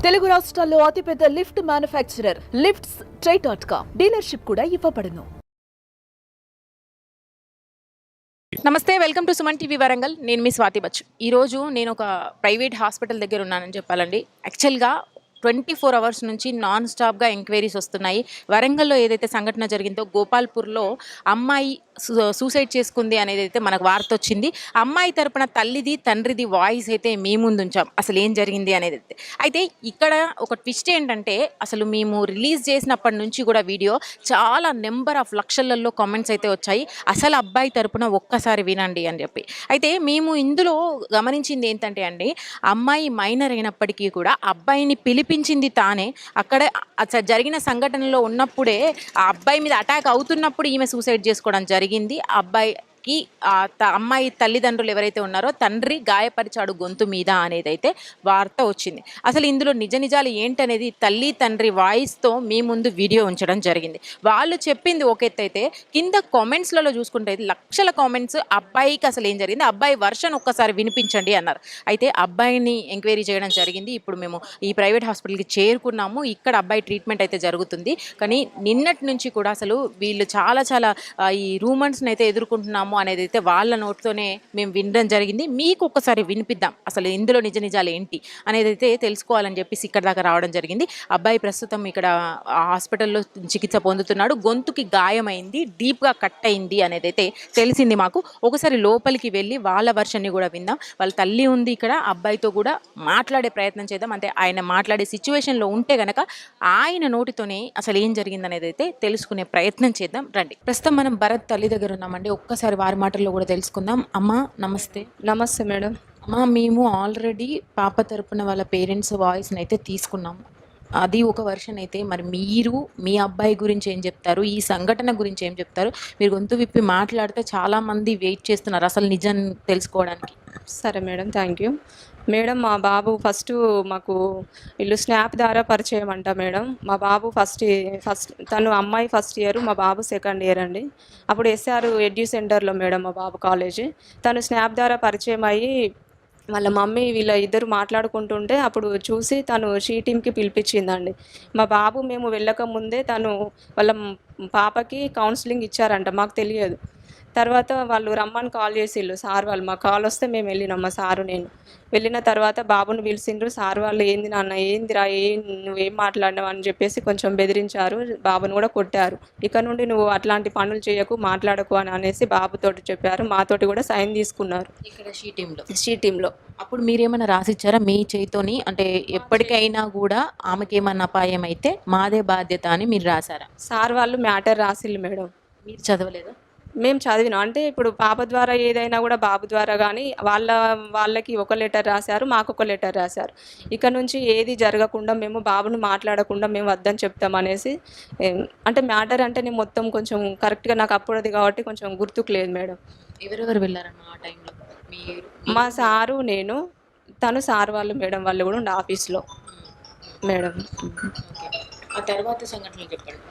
తెలుగు రాష్ట్రాల్లో అతిపెద్ద lift manufacturer lifts ట్రై.com dealership కూడా ఇవ్వబడును. నమస్తే, welcome to Suman TV Warangal. నేను మీ స్వాతి బచ్చు. ఈరోజు నేను ఒక ప్రైవేట్ హాస్పిటల్ దగ్గర ఉన్నానని చెప్పాలండి. యాక్చువల్గా 24 అవర్స్ నుంచి నాన్ స్టాప్గా ఎంక్వైరీస్ వస్తున్నాయి. వరంగల్లో ఏదైతే సంఘటన జరిగిందో, గోపాల్పూర్లో అమ్మాయి సూసైడ్ చేసుకుంది అనేది అయితే మనకు వార్త వచ్చింది. అమ్మాయి తరపున తల్లిది తండ్రిది వాయిస్ అయితే మీ ముందు ఉంచాం, అసలు ఏం జరిగింది అనేది అయితే ఇక్కడ ఒక ట్విస్ట్ ఏంటంటే, అసలు మేము రిలీజ్ చేసినప్పటి నుంచి కూడా వీడియో చాలా నెంబర్ ఆఫ్ లక్షలలో కామెంట్స్ అయితే వచ్చాయి. అసలు అబ్బాయి తరపున ఒక్కసారి వినండి అని చెప్పి. అయితే మేము ఇందులో గమనించింది ఏంటంటే అండి, అమ్మాయి మైనర్ అయినప్పటికీ కూడా అబ్బాయిని పిలిపించింది తానే. అక్కడ జరిగిన సంఘటనలో ఉన్నప్పుడే ఆ అబ్బాయి మీద అటాక్ అవుతున్నప్పుడు ఈమె సూసైడ్ చేసుకోవడం జరిగింది. అబ్బాయికి అమ్మాయి తల్లిదండ్రులు ఎవరైతే ఉన్నారో తండ్రి గాయపరిచాడు గొంతు మీద అనేది అయితే వార్త వచ్చింది. అసలు ఇందులో నిజాలు ఏంటనేది తల్లి తండ్రి వాయిస్తో మీ ముందు వీడియో ఉంచడం జరిగింది. వాళ్ళు చెప్పింది ఒక ఎత్తు అయితే, కింద కామెంట్స్లలో చూసుకుంటే లక్షల కామెంట్స్ అబ్బాయికి అసలు ఏం జరిగింది, అబ్బాయి వర్షన్ ఒక్కసారి వినిపించండి అన్నారు. అయితే అబ్బాయిని ఎంక్వైరీ చేయడం జరిగింది. ఇప్పుడు మేము ఈ ప్రైవేట్ హాస్పిటల్కి చేరుకున్నాము. ఇక్కడ అబ్బాయి ట్రీట్మెంట్ అయితే జరుగుతుంది. కానీ నిన్నటి నుంచి కూడా అసలు వీళ్ళు చాలా ఈ రూమర్స్ని అయితే ఎదుర్కొంటున్నాము అనేది అయితే వాళ్ళ నోట్తోనే మేము వినడం జరిగింది. మీకు ఒక్కసారి వినిపిద్దాం, అసలు ఇందులో నిజాలు ఏంటి అనేది అయితే తెలుసుకోవాలని చెప్పేసి ఇక్కడ దాకా రావడం జరిగింది. అబ్బాయి ప్రస్తుతం ఇక్కడ హాస్పిటల్లో చికిత్స పొందుతున్నాడు. గొంతుకి గాయమైంది, డీప్గా కట్ అయింది అనేది అయితే తెలిసింది మాకు. ఒకసారి లోపలికి వెళ్ళి వాళ్ళ వర్షన్ని కూడా విందాం. వాళ్ళ తల్లి ఉంది ఇక్కడ, అబ్బాయితో కూడా మాట్లాడే ప్రయత్నం చేద్దాం. అంటే ఆయన మాట్లాడే సిచ్యువేషన్లో ఉంటే గనక ఆయన నోటితోనే అసలు ఏం జరిగింది అనేది అయితే తెలుసుకునే ప్రయత్నం చేద్దాం. రండి. ప్రస్తుతం మనం భరత్ తల్లి దగ్గర ఉన్నామండి. ఒక్కసారి వారి మాటల్లో కూడా తెలుసుకుందాం. అమ్మ నమస్తే. నమస్తే మేడం. అమ్మ, మేము ఆల్రెడీ పాప తరపున వాళ్ళ పేరెంట్స్ వాయిస్ని అయితే తీసుకున్నాము. అది ఒక వర్షన్ అయితే, మరి మీరు మీ అబ్బాయి గురించి ఏం చెప్తారు, ఈ సంఘటన గురించి ఏం చెప్తారు? మీరు గొంతు విప్పి మాట్లాడితే చాలామంది వెయిట్ చేస్తున్నారు అసలు నిజం తెలుసుకోవడానికి. సరే మేడం, థ్యాంక్ యూ మేడం. మా బాబు ఫస్ట్ మాకు వీళ్ళు స్నాప్ ద్వారా పరిచయం అంట మేడం. మా బాబు ఫస్ట్ తను అమ్మాయి ఫస్ట్ ఇయర్, మా బాబు సెకండ్ ఇయర్ అండి. అప్పుడు ఎస్ఆర్ ఎడ్యూ సెంటర్లో మేడం మా బాబు కాలేజీ. తను స్నాప్ ద్వారా పరిచయం అయ్యి వాళ్ళ మమ్మీ వీళ్ళ ఇద్దరు మాట్లాడుకుంటుంటే అప్పుడు చూసి తను షీ టీమ్కి పిలిపించిందండి. మా బాబు మేము వెళ్ళక ముందే తను వాళ్ళ పాపకి కౌన్సిలింగ్ ఇచ్చారంట, మాకు తెలియదు. తర్వాత వాళ్ళు రమ్మని కాల్ చేసిళ్ళు సార్ వాళ్ళు. మా కాల్ వస్తే మేము వెళ్ళినాం, మా సారు నేను వెళ్ళిన తర్వాత బాబుని పిలిచిండ్రు. సార్ వాళ్ళు ఏంది నాన్న, ఏందిరా, నువ్వేం మాట్లాడినావు అని చెప్పేసి కొంచెం బెదిరించారు. బాబుని కూడా కొట్టారు. ఇక నుండి నువ్వు అట్లాంటి పనులు చేయకు, మాట్లాడకు అని అనేసి బాబుతోటి చెప్పారు. మాతోటి కూడా సైన్ తీసుకున్నారు ఇక్కడ షీ టీంలో. అప్పుడు మీరేమైనా రాసిచ్చారా మీ చేతితోని? అంటే ఎప్పటికైనా కూడా ఆమెకేమన్నా అపాయం అయితే మాదే బాధ్యత అని మీరు రాశారా? సార్ వాళ్ళు మ్యాటర్ రాసిళ్ళు మేడం. మీరు చదవలేదా? మేము చదివినాం. అంటే ఇప్పుడు పాప ద్వారా ఏదైనా కూడా బాబు ద్వారా కానీ వాళ్ళకి ఒక లెటర్ రాశారు, మాకు ఒక లెటర్ రాశారు. ఇక నుంచి ఏది జరగకుండా మేము బాబును మాట్లాడకుండా మేము వద్దని చెప్తామనేసి. అంటే మ్యాటర్ అంటే నేను మొత్తం కొంచెం కరెక్ట్గా నాకు అప్పుడది కాబట్టి కొంచెం గుర్తుకు లేదు మేడం. ఎవరెవరు వెళ్ళారన్న ఆ టైంలో? మా సారు, నేను, తను సార్ వాళ్ళు మేడం వాళ్ళు కూడా ఉండే ఆఫీస్లో మేడం. ఆ తర్వాత సంఘటనలు చెప్పండి.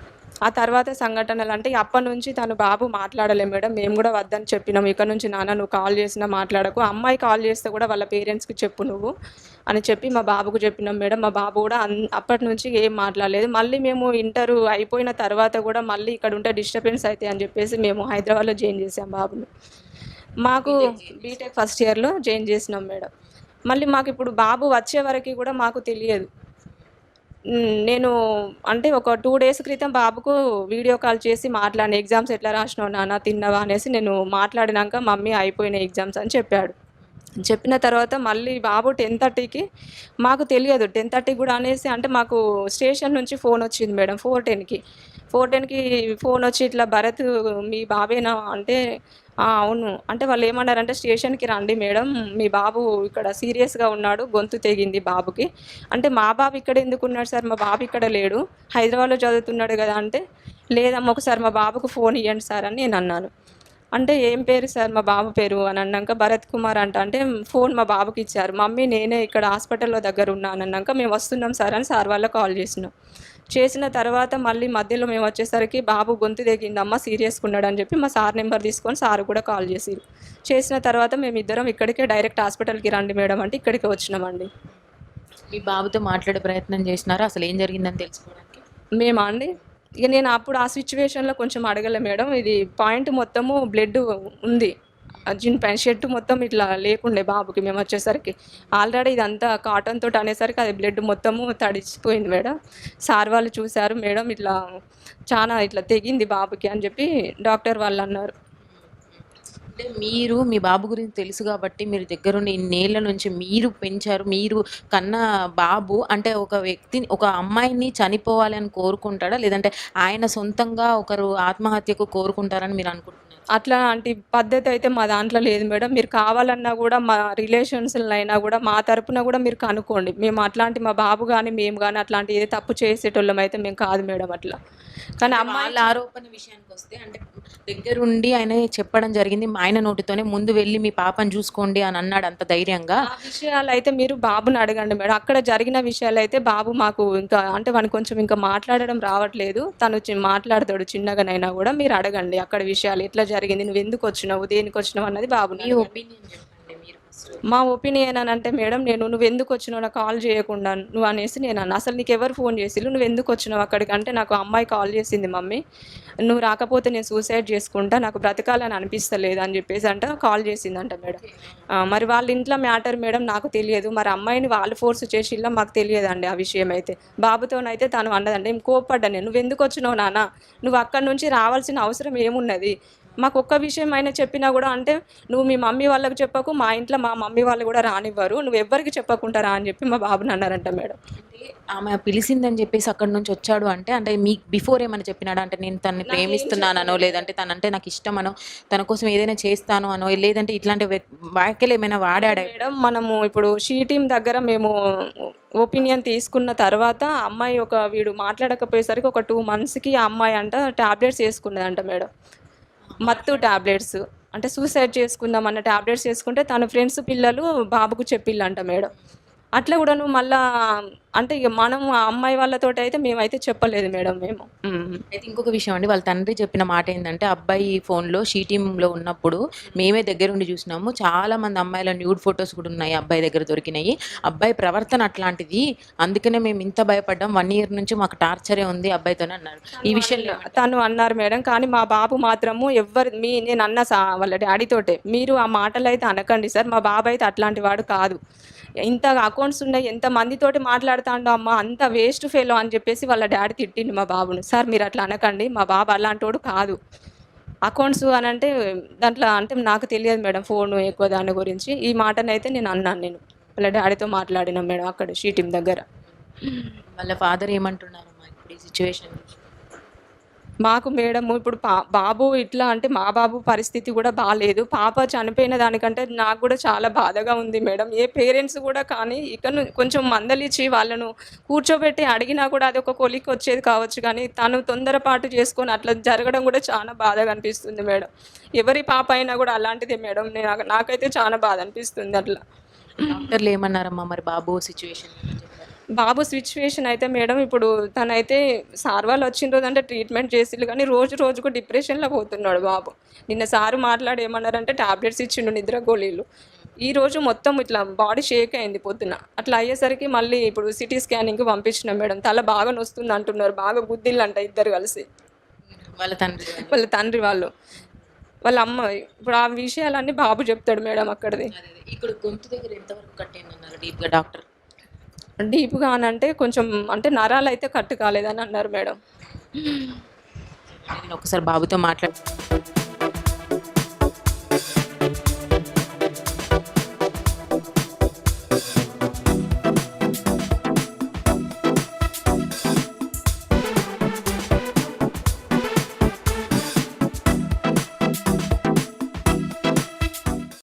ఆ తర్వాత సంఘటనలు అంటే అప్పటి నుంచి తను బాబు మాట్లాడలే మేడం. మేము కూడా వద్దని చెప్పినాం. ఇక నుంచి నాన్న నువ్వు కాల్ చేసినా మాట్లాడకు, అమ్మాయి కాల్ చేస్తే కూడా వాళ్ళ పేరెంట్స్కి చెప్పు నువ్వు అని చెప్పి మా బాబుకు చెప్పినాం మేడం. మా బాబు కూడా అప్పటి నుంచి ఏం మాట్లాడలేదు. మళ్ళీ మేము ఇంటర్ అయిపోయిన తర్వాత కూడా మళ్ళీ ఇక్కడ ఉంటే డిస్టర్బెన్స్ అవుతాయి అని చెప్పేసి మేము హైదరాబాద్లో జాయిన్ చేసాం బాబును. మాకు బీటెక్ ఫస్ట్ ఇయర్లో జాయిన్ చేసినాం మేడం. మళ్ళీ మాకు ఇప్పుడు బాబు వచ్చే వరకు కూడా మాకు తెలియదు. నేను అంటే ఒక 2 డేస్ క్రితం బాబుకు వీడియో కాల్ చేసి మాట్లాడిన, ఎగ్జామ్స్ ఎట్లా రాసినావు నాన్న, తిన్నావా అనేసి. నేను మాట్లాడినాక మమ్మీ అయిపోయిన ఎగ్జామ్స్ అని చెప్పాడు. చెప్పిన తర్వాత మళ్ళీ బాబు 10:30కి, మాకు తెలియదు 10:30 కూడా అనేసి. అంటే మాకు స్టేషన్ నుంచి ఫోన్ వచ్చింది మేడం 4:10కి ఫోన్ వచ్చి ఇట్లా భరత్ మీ బాబేనా అంటే అవును అంటే వాళ్ళు ఏమన్నారంటే స్టేషన్కి రండి మేడం, మీ బాబు ఇక్కడ సీరియస్గా ఉన్నాడు, గొంతు తెగింది బాబుకి అంటే. మా బాబు ఇక్కడ ఎందుకు ఉన్నాడు సార్, మా బాబు ఇక్కడ లేడు, హైదరాబాద్లో చదువుతున్నాడు కదా అంటే. లేదమ్మా ఒకసారి మా బాబుకు ఫోన్ ఇవ్వండి సార్ అని నేను అన్నాను. అంటే ఏం పేరు సార్, మా బాబు పేరు అని అన్నాక భరత్ కుమార్ అంటే ఫోన్ మా బాబుకి ఇచ్చారు. మమ్మీ నేనే ఇక్కడ హాస్పిటల్లో దగ్గర ఉన్నాను అన్నాక మేము వస్తున్నాం సార్ అని సార్ వాళ్ళకి కాల్ చేసినాం. చేసిన తర్వాత మళ్ళీ మధ్యలో మేము వచ్చేసరికి బాబు గొంతు తెగిందమ్మ, సీరియస్గా ఉన్నాడు అని చెప్పి మా సార్ నెంబర్ తీసుకొని సార్ కూడా కాల్ చేసిన తర్వాత మేమిద్దరం ఇక్కడికే డైరెక్ట్ హాస్పిటల్కి రండి మేడం అంటే ఇక్కడికి వచ్చినామండి. మీ బాబుతో మాట్లాడే ప్రయత్నం చేసినారా? అసలు ఏం జరిగిందని తెలుసుకోవడానికి? మేమా అండి? ఇక నేను అప్పుడు ఆ సిచ్యువేషన్‌లో కొంచెం అడగలే మేడం. ఇది పాయింట్ మొత్తము బ్లడ్ ఉంది. జీన్ ప్యాంట్ షర్ట్ మొత్తం ఇట్లా లేకుండే బాబుకి మేమొచ్చేసరికి. ఆల్రెడీ ఇదంతా కాటన్ తోటి అనేసరికి అది బ్లడ్ మొత్తము తడిచిపోయింది మేడం. సార్ వాళ్ళు చూసారు, మేడం ఇట్లా చానా ఇట్లా తెగింది బాబుకి అని చెప్పి డాక్టర్ వాళ్ళన్నారు. అంటే మీరు మీ బాబు గురించి తెలుసు కాబట్టి మీరు దగ్గరుండి ఇన్నేళ్ల నుంచి మీరు పెంచారు. మీరు కన్న బాబు అంటే ఒక వ్యక్తిని, ఒక అమ్మాయిని చనిపోవాలి అని కోరుకుంటాడా? లేదంటే ఆయన సొంతంగా ఒకరు ఆత్మహత్యకు కోరుకుంటారని మీరు అనుకుంటున్నారా? అట్లాంటి పద్ధతి అయితే మా దాంట్లో లేదు మేడం. మీరు కావాలన్నా గూడా మా రిలేషన్స్‌లైనా గూడా మా తరపున గూడా మీరు కనుక్కోండి. మేము అట్లాంటి మా బాబు గాని, మేము గాని అట్లాంటి ఏ తప్పు చేసేటోళ్ళమైతే మేము కాదు మేడం అట్లా. కానీ అమ్మాయి వాళ్ళ ఆరోపణ విషయానికొస్తే అంటే దగ్గరుండి ఆయన చెప్పడం జరిగింది. ఆయన నోటితోనే ముందు వెళ్లి మీ పాపని చూసుకోండి అని అన్నాడు అంత ధైర్యంగా. ఆ విషయాలైతే మీరు బాబుని అడగండి మేడం. అక్కడ జరిగిన విషయాలైతే బాబు మాకు ఇంకా అంటే వానికి కొంచెం ఇంకా మాట్లాడడం రావట్లేదు. తను మాట్లాడతాడు చిన్నగానైనా గూడా. మీరు అడగండి అక్కడ విషయాలు ఎట్లా జరిగింది, నువ్వెందుకొచ్చినావు, దేనికొచ్చినావు అన్నది బాబుని మీ అడగండి. ఒపీనియన్ చెప్పండి మీరు ఫస్ట్. మా ఒపీనియన్ అని అంటే మేడం, నువ్వెందుకొచ్చినావు నాకు కాల్ చేయకుండా నువ్వు అనేసి నేను అన్నా. అసలు నీకెవరు ఫోన్ చేసిర్రు, నువ్వెందుకొచ్చినావు అక్కడికి అంటే, నాకు అమ్మాయి కాల్ చేసింది మమ్మీ, నువ్వు రాకపోతే నేను సూసైడ్ చేసుకుంటా, నాకు బ్రతకాలని అనిపిస్తలేదు అని చెప్పేసి అంట కాల్ చేసిందంట మేడం. మరి వాళ్ళ ఇంట్లో మ్యాటర్ మేడం నాకు తెలియదు. మరి అమ్మాయిని వాళ్ళు ఫోర్స్ చేసిల్లా మాకు తెలియదండి ఆ విషయం అయితే. బాబుతోనైతే తను అన్నదండి, నేను కోప్పడ్డా, నేను నువ్వెందుకొచ్చినావు నాన్న, నువ్వు అక్కడి నుంచి రావాల్సిన అవసరం ఏమున్నది, మాకు ఒక్క విషయం అయినా చెప్పినా కూడా అంటే నువ్వు మీ మమ్మీ వాళ్ళకి చెప్పకు, మా ఇంట్లో మా మమ్మీ వాళ్ళు కూడా రానివ్వరు, నువ్వు ఎవ్వరికి చెప్పకుంటారా అని చెప్పి మా బాబుని అన్నారంట మేడం. అంటే ఆమె పిలిచిందని చెప్పేసి అక్కడి నుంచి వచ్చాడు అంటే, అంటే మీకు బిఫోర్ ఏమైనా చెప్పినాడా? అంటే నేను తనని ప్రేమిస్తున్నానో, లేదంటే తనంటే నాకు ఇష్టమనో, తన కోసం ఏదైనా చేస్తాను అనో, లేదంటే ఇట్లాంటి వ్యాఖ్యలు ఏమైనా వాడాడా? మేడం మనము ఇప్పుడు షీ టీమ్ దగ్గర మేము ఒపీనియన్ తీసుకున్న తర్వాత అమ్మాయి వీడు మాట్లాడకపోయేసరికి ఒక 2 monthsకి ఆ అమ్మాయి అంట టాబ్లెట్స్ వేసుకున్నదంట మేడం. మత్తు టాబ్లెట్స్ అంటే సూసైడ్ చేసుకుందాం అన్న టాబ్లెట్స్ వేసుకుంటే తన ఫ్రెండ్స్ పిల్లలు బాబుకు చెప్పిల్లంట మేడం. అట్లా కూడా నువ్వు మళ్ళా అంటే ఇక మనం ఆ అమ్మాయి వాళ్ళతోటి అయితే మేమైతే చెప్పలేదు మేడం మేము. అయితే ఇంకొక విషయం అండి, వాళ్ళ తండ్రి చెప్పిన మాట ఏంటంటే, అబ్బాయి ఫోన్లో షీ టీంలో ఉన్నప్పుడు మేమే దగ్గరుండి చూసినాము, చాలా మంది అమ్మాయిల న్యూడ్ ఫొటోస్ కూడా ఉన్నాయి అబ్బాయి దగ్గర దొరికినాయి, అబ్బాయి ప్రవర్తన అట్లాంటిది, అందుకనే మేము ఇంత భయపడ్డాం, 1 year నుంచి మాకు టార్చరే ఉంది అబ్బాయితోనే అన్నారు. ఈ విషయంలో తను అన్నారు మేడం. కానీ మా బాబు మాత్రము నేను అన్న వాళ్ళ డాడీతోటే, మీరు ఆ మాటలు అయితే అనకండి సార్, మా బాబు అయితే అట్లాంటి వాడు కాదు, ఇంత అకౌంట్స్ ఉన్నాయి, ఎంత మందితోటి మాట్లాడుతాండో అమ్మ, అంత వేస్ట్ ఫెలో అని చెప్పేసి వాళ్ళ డాడీ తిట్టిండు మా బాబును. సార్ మీరు అట్లా అనకండి, మా బాబు అలాంటోడు కాదు, అకౌంట్స్ అని అంటే దాంట్లో అంటే నాకు తెలియదు మేడం ఫోను ఎక్కువ దాని గురించి. ఈ మాటనైతే నేను అన్నాను, నేను వాళ్ళ డాడీతో మాట్లాడినా మేడం అక్కడ షీ టీమ్ దగ్గర. వాళ్ళ ఫాదర్ ఏమంటున్నారమ్మా ఇప్పుడు ఈ సిచ్యువేషన్? మాకు మేడం ఇప్పుడు బాబు ఇట్లా అంటే మా బాబు పరిస్థితి కూడా బాగాలేదు. పాప చనిపోయిన దానికంటే నాకు కూడా చాలా బాధగా ఉంది మేడం. ఏ పేరెంట్స్ కూడా కానీ కొంచెం మందలిచ్చి వాళ్ళను కూర్చోబెట్టి అడిగినా కూడా అది ఒక కొలిక్కి వచ్చేది కావచ్చు, కానీ తను తొందరపాటు చేసుకొని అట్లా జరగడం కూడా చాలా బాధగా అనిపిస్తుంది మేడం. ఎవరి పాప అయినా కూడా అలాంటిదే మేడం. నాకైతే చాలా బాధ అనిపిస్తుంది అట్లా. డాక్టర్లు ఏమన్నారమ్మా మరి బాబు సిచ్యువేషన్? బాబు సిచ్యువేషన్ అయితే మేడం ఇప్పుడు తనైతే సార్ వాళ్ళు వచ్చిన రోజు అంటే ట్రీట్మెంట్ చేసిళ్ళు, కానీ రోజుకు డిప్రెషన్లో పోతున్నాడు బాబు. నిన్న సారు మాట్లాడి ఏమన్నారంటే టాబ్లెట్స్ ఇచ్చిండు, నిద్ర గోళీలు. ఈ రోజు మొత్తం ఇట్లా బాడీ షేక్ అయింది పొద్దున. అట్లా అయ్యేసరికి మళ్ళీ ఇప్పుడు సిటీ స్కానింగ్కి పంపించినాం మేడం. తల బాగా నొస్తుంది అంటున్నారు, బాగా గుద్దిళ్ళంట ఇద్దరు కలిసి, వాళ్ళ తండ్రి వాళ్ళు, వాళ్ళ అమ్మ. ఇప్పుడు ఆ విషయాలన్నీ బాబు చెప్తాడు మేడం అక్కడిది. ఇక్కడ గొంతు దగ్గర ఎంతవరకు కట్టేయమన్నారు డీప్గా డాక్టర్? డీప్గా అని అంటే కొంచెం అంటే నరాలు అయితే కట్టు కాలేదని అన్నారు మేడం. నేను ఒకసారి బాబుతో మాట్లాడు.